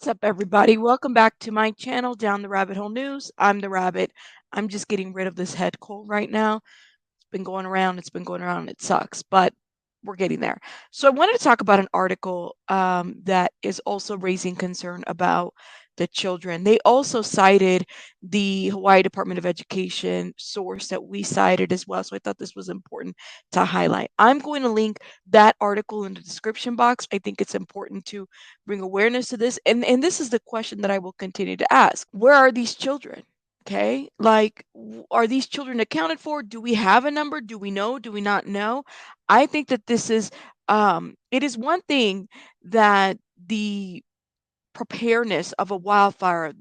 What's up, everybody? Welcome back to my channel, Down the Rabbit Hole News. I'm the rabbit. I'm just getting rid of this head cold right now. It's been going around, it's been going around, it sucks, but we're getting there. So, I wanted to talk about an article that is also raising concern about the children. They also cited the Hawaii Department of Education source that we cited as well. So, I thought this was important to highlight. I'm going to link that article in the description box. I think it's important to bring awareness to this. And this is the question that I will continue to ask. Where are these children? Okay, like, are these children accounted for? Do we have a number? Do we know? Do we not know? I think that this is, it is one thing that the preparedness of a wildfire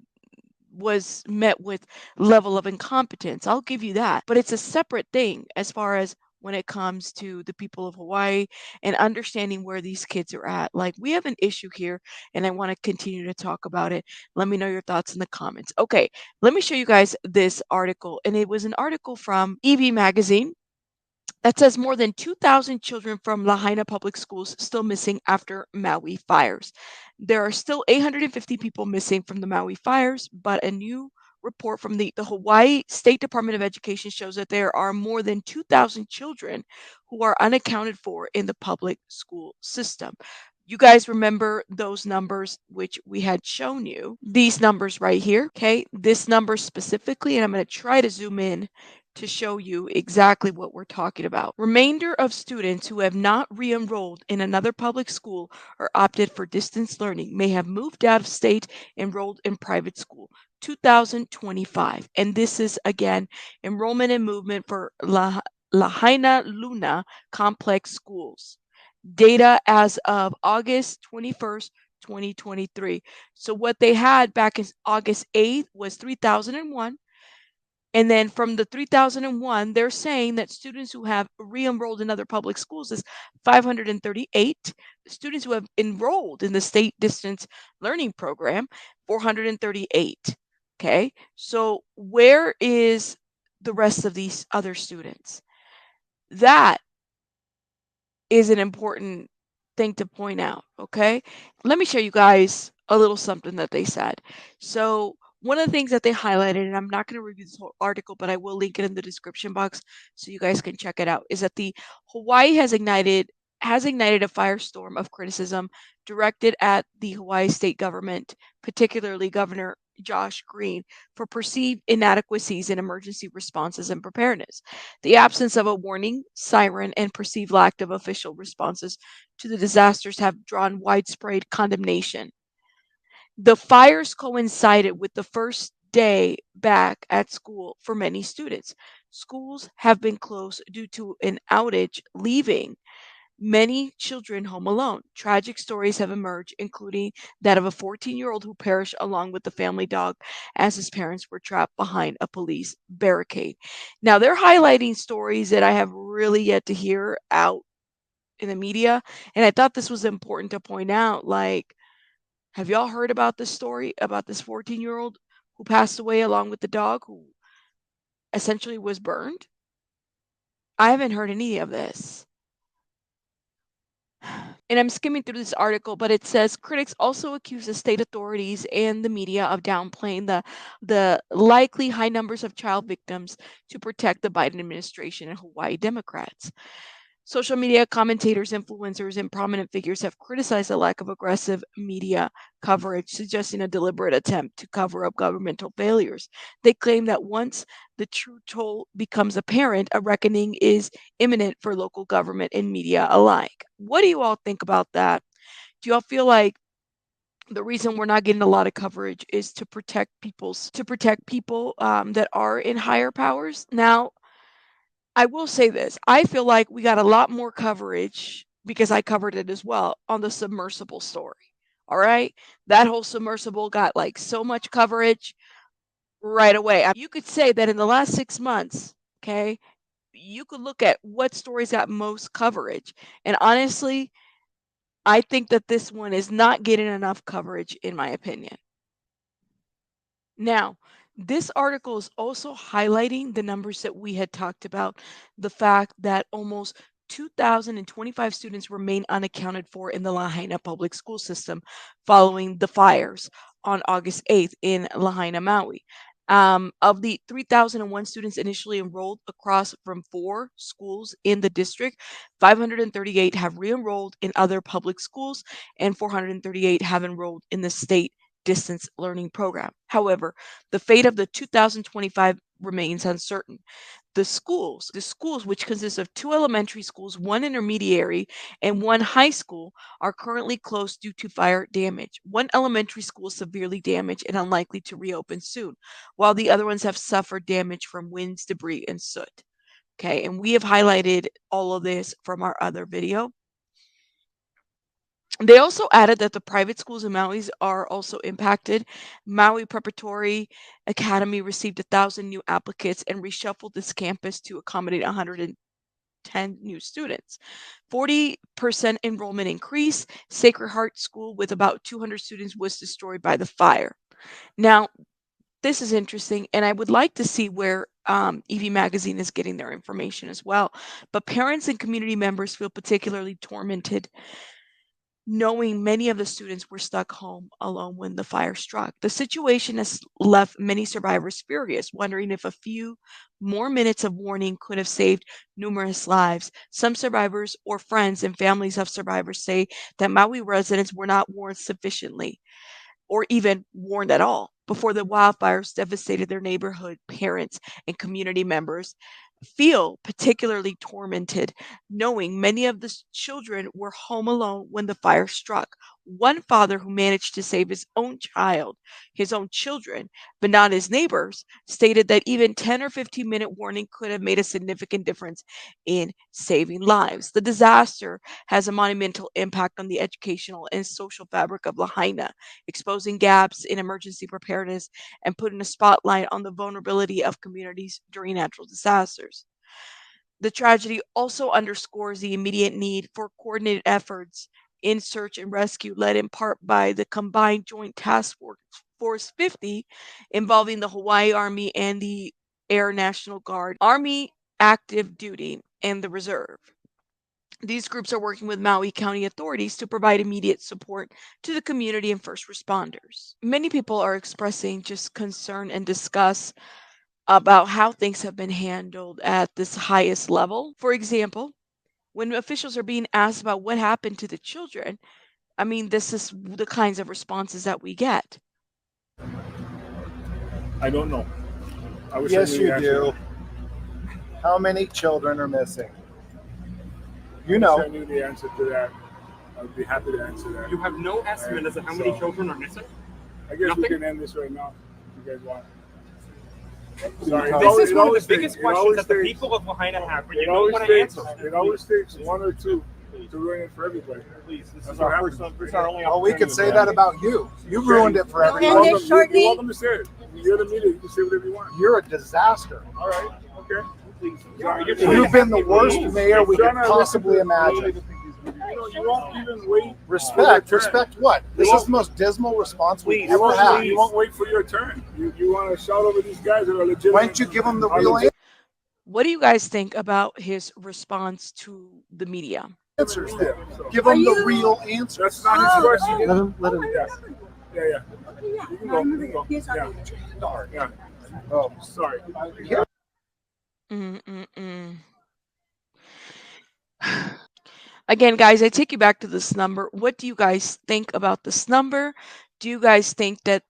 was met with level of incompetence. I'll give you that. But it's a separate thing as far as when it comes to the people of Hawaii and understanding where these kids are at. Like, we have an issue here, and I want to continue to talk about it. Let me know your thoughts in the comments. Okay, let me show you guys this article. And it was an article from EV Magazine that says more than 2,000 children from Lahaina public schools still missing after Maui fires. There are still 850 people missing from the Maui fires, but a new report from the Hawaii State Department of Education shows that there are more than 2,000 children who are unaccounted for in the public school system. You guys remember those numbers which we had shown you, these numbers right here, okay? This number specifically, and I'm going to try to zoom in to show you exactly what we're talking about. Remainder of students who have not re-enrolled in another public school or opted for distance learning may have moved out of state, enrolled in private school. 2025. And this is again enrollment and movement for Lahaina Luna complex schools. Data as of August 21st, 2023. So what they had back in August 8th was 3001. And then from the 3001, they're saying that students who have re-enrolled in other public schools is 538. Students who have enrolled in the state distance learning program, 438. Okay, so where is the rest of these other students? That is an important thing to point out. Okay, let me show you guys a little something that they said. So one of the things that they highlighted, and I'm not going to review this whole article, but I will link it in the description box so you guys can check it out, is that the Hawaii has ignited a firestorm of criticism directed at the Hawaii state government, particularly Governor Josh Green, for perceived inadequacies in emergency responses and preparedness. The absence of a warning, siren, and perceived lack of official responses to the disasters have drawn widespread condemnation. The fires coincided with the first day back at school for many students. Schools have been closed due to an outage, leaving many children home alone. Tragic stories have emerged, including that of a 14-year-old who perished along with the family dog as his parents were trapped behind a police barricade. Now, they're highlighting stories that I have really yet to hear out in the media. And I thought this was important to point out. Like, have y'all heard about this story about this 14-year-old who passed away along with the dog who essentially was burned? I haven't heard any of this. And I'm skimming through this article, but it says critics also accuse the state authorities and the media of downplaying the likely high numbers of child victims to protect the Biden administration and Hawaii Democrats. Social media commentators, influencers, and prominent figures have criticized the lack of aggressive media coverage, suggesting a deliberate attempt to cover up governmental failures. They claim that once the true toll becomes apparent, a reckoning is imminent for local government and media alike. What do you all think about that? Do y'all feel like the reason we're not getting a lot of coverage is to protect people that are in higher powers? Now, I will say this. I feel like we got a lot more coverage because I covered it as well on the submersible story. All right. That whole submersible got like so much coverage right away. You could say that in the last 6 months, okay, you could look at what stories got most coverage. And honestly, I think that this one is not getting enough coverage, in my opinion. Now, this article is also highlighting the numbers that we had talked about, the fact that almost 2,025 students remain unaccounted for in the Lahaina public school system following the fires on August 8th in Lahaina, Maui. Of the 3,001 students initially enrolled across from 4 schools in the district, 538 have re-enrolled in other public schools, and 438 have enrolled in the state distance learning program. However, the fate of the 2025 remains uncertain. The schools, which consist of 2 elementary schools, 1 intermediary, and 1 high school, are currently closed due to fire damage. 1 elementary school is severely damaged and unlikely to reopen soon, while the other ones have suffered damage from winds, debris, and soot. Okay, and we have highlighted all of this from our other video. They also added that the private schools in Maui are also impacted. Maui Preparatory Academy received 1,000 new applicants and reshuffled its campus to accommodate 110 new students. 40% enrollment increase. Sacred Heart School, with about 200 students, was destroyed by the fire. Now, this is interesting, and I would like to see where EV Magazine is getting their information as well. But parents and community members feel particularly tormented knowing many of the students were stuck home alone when the fire struck. The situation has left many survivors furious, wondering if a few more minutes of warning could have saved numerous lives. Some survivors or friends and families of survivors say that Maui residents were not warned sufficiently or even warned at all before the wildfires devastated their neighborhood. Parents and community members feel particularly tormented knowing many of the children were home alone when the fire struck. One father who managed to save his own children, but not his neighbors, stated that even 10 or 15-minute warning could have made a significant difference in saving lives. The disaster has a monumental impact on the educational and social fabric of Lahaina, exposing gaps in emergency preparedness and putting a spotlight on the vulnerability of communities during natural disasters. The tragedy also underscores the immediate need for coordinated efforts in search and rescue, led in part by the Combined Joint Task Force 50, involving the Hawaii Army and the Air National Guard, Army active duty, and the Reserve. These groups are working with Maui County authorities to provide immediate support to the community and first responders. Many people are expressing just concern and disgust about how things have been handled at this highest level. For example, when officials are being asked about what happened to the children, I mean, this is the kinds of responses that we get. I don't know. I wish Yes, I knew you the answer. do. How many children are missing? I wish I knew the answer to that. I would be happy to answer that. You have no estimate as to how many children are missing? I guess Nothing? we can end this right now if you guys want. Sorry. This is one of the biggest questions that the people of Lahaina have, but you don't want to answer. It always takes one or two to ruin it for everybody. Please, this That's is what our happens. first, this is our only Well, we could opportunity. say that about you. You ruined it for You're everyone. welcome, you're welcome to say it. You're the media. You can say whatever you want. You're a disaster. All right. Okay. Please. You've been the worst mayor we could possibly imagine. You won't even wait. Respect what? This is the most dismal response we've You ever won't, had. you won't wait for your turn. You want to shout over these guys that are legitimate. Why don't you give them the real What do you guys think about his response to the media? answers then? Give them the real answers. That's not his question. Let him. Yeah. You can go. You can go. Yeah. Oh, Sorry. Mm-mm-mm. Again, guys, I take you back to this number. What do you guys think about this number? Do you guys think that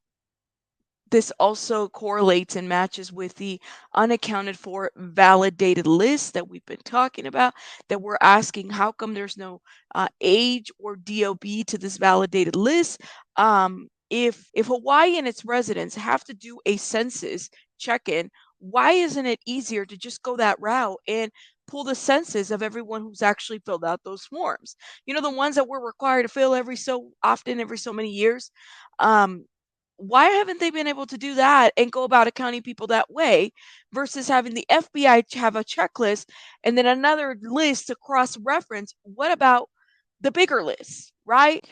this also correlates and matches with the unaccounted for validated list that we've been talking about? That we're asking, how come there's no age or DOB to this validated list? If Hawaii and its residents have to do a census check-in, why isn't it easier to just go that route and pull the census of everyone who's actually filled out those forms? You know, the ones that we're required to fill every so often, every so many years. Why haven't they been able to do that and go about accounting people that way versus having the FBI have a checklist and then another list to cross reference? What about the bigger list, right?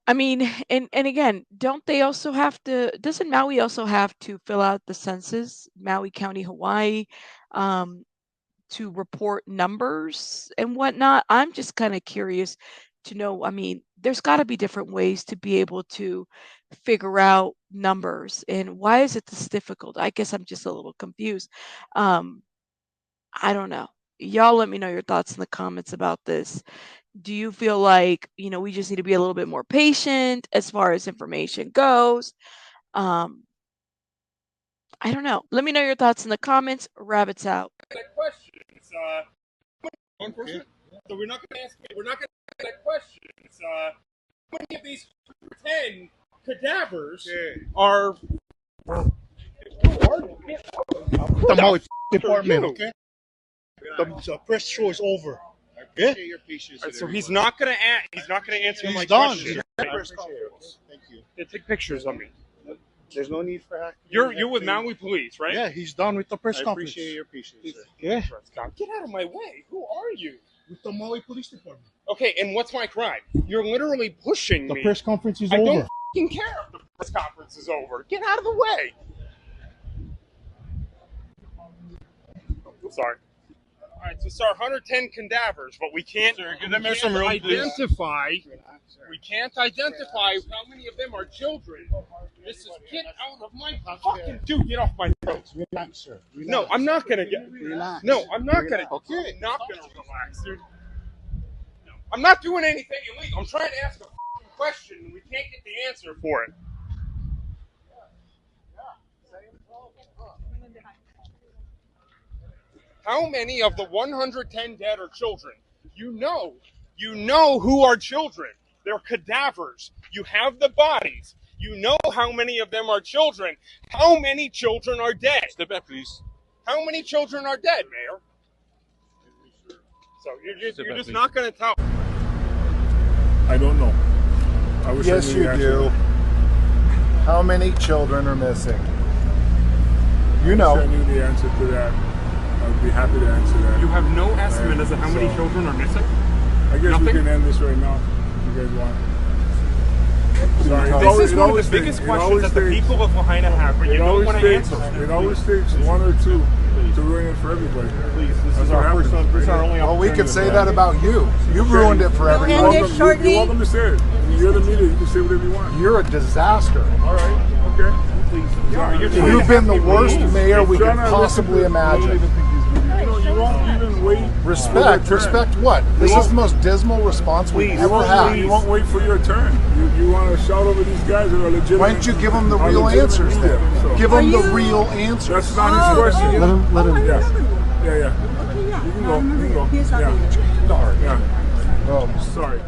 I mean, and again, don't they also have to, doesn't Maui also have to fill out the census, Maui County, Hawaii? Um, to report numbers and whatnot. I'm just kind of curious to know. I mean, there's got to be different ways to be able to figure out numbers, and why is it this difficult? I guess I'm just a little confused. Um, I don't know. Y'all let me know your thoughts in the comments about this. Do you feel like, we just need to be a little bit more patient as far as information goes? Um, I don't know. Let me know your thoughts in the comments. Rabbits out. That question. It's one person. So we're not going to ask. We're not going to ask that question. It's how many of these 10 cadavers are? The Maui department, okay? The press show is over. Yeah. So he's not going to. He's not going to answer my done. question. Thank you. They take pictures of me. There's no need for hacking. You're with Maui Police, right? Yeah, he's done with the press conference. I appreciate your patience, sir. Yeah. Get out of my way. Who are you? With the Maui Police Department. Okay, and what's my crime? You're literally pushing The me. press conference is I over. don't f***ing care if the press conference is over. Get out of the way. Sorry. All right, so sir, 110 cadavers, but we can't. Sir, give them some room, identify. We can't identify how many of them are children. This is get out of my fucking dude. Get off my throat. Relax, sir. Relax. No, I'm not gonna get. Relax. No, I'm not gonna. Okay. I'm not gonna relax, dude. No, I'm not doing anything illegal. I'm trying to ask a fucking question, and we can't get the answer for it. How many of the 110 dead are children? You know who are children. They're cadavers. You have the bodies. You know how many of them are children. How many children are dead? Step back, please. How many children are dead, Mayor? So you're just not going to tell. I don't know. I wish Yes, I knew you the answer. do. How many children are missing? You I wish know. I knew the answer to that. I would be happy to answer that. You have no estimate as to how many children are missing? I guess Nothing? we can end this right now if you guys want. Sorry. This is one of the biggest questions that the people of Lahaina have, but you don't want to answer. It always takes one or two to ruin it for everybody. Please, this That's is what our happens. first. This is our only Well, we opportunity. could say that about you. You ruined it for You're everyone. welcome, you're welcome to say it. You're the media. You can say whatever you want. You're a disaster. All right. Okay. Sorry, you're trying You've to been the have me worst leave. mayor we could Trying to possibly listen to- imagine. You won't even wait. Respect. for your turn. Respect what? This is the most dismal response we've You ever won't, had. you won't wait for your turn. You want to shout over these guys that are legitimate. Why don't you give them the are real legitimate answers media, then? so. Give them the real answers. That's not his question. Let him. Yeah. Yeah. You can go. You can go. Here's our Yeah. Sorry. Yeah. Oh. Sorry.